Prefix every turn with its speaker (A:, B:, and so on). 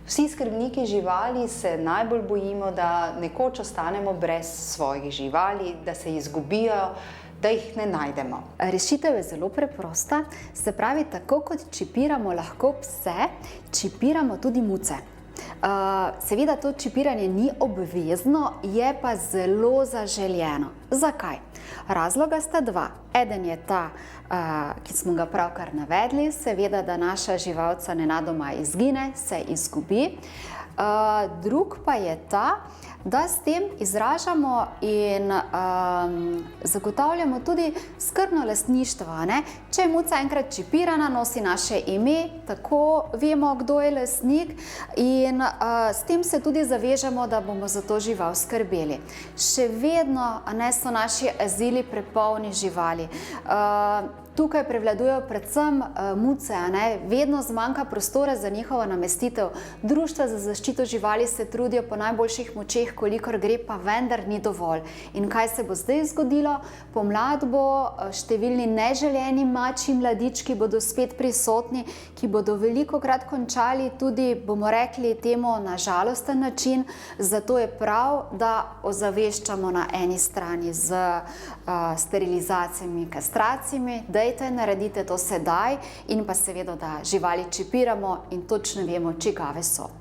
A: Vsi skrbniki živali se najbolj bojimo, da nekoč ostanemo brez svojih živali, da se izgubijo, da jih ne najdemo.
B: Rešitev je zelo preprosta, se pravi, tako kot čipiramo lahko pse, čipiramo tudi muce. Seveda to čipiranje ni obvezno, je pa zelo zaželjeno. Zakaj? Razloga sta dva. Eden je ta, ki smo ga pravkar navedli, seveda, da naša živalca nenadoma izgine, se izgubi. Drug pa je ta, da s tem izražamo in zagotavljamo tudi skrbno lastništvo. Če je muca enkrat čipirana, nosi naše ime, tako vemo, kdo je lastnik, in s tem se tudi zavežemo, da bomo za to žival skrbeli. Še vedno so naši azili prepolni živali. Tukaj prevladujejo predvsem muce, vedno zmanjka prostora za njihovo namestitev. Društva za zaščito živali se trudijo po najboljših močeh, kolikor gre, pa vendar ni dovolj. In kaj se bo zdaj zgodilo? Pomlad bo, številni neželeni mačji mladički bodo spet prisotni, ki bodo velikokrat končali tudi, bomo rekli temu, na žalosten način. Zato je prav, da ozaveščamo na eni strani z sterilizacijami, kastracijami, dajte, naredite to sedaj, in pa seveda, da živali čipiramo in točno vemo, čigave so.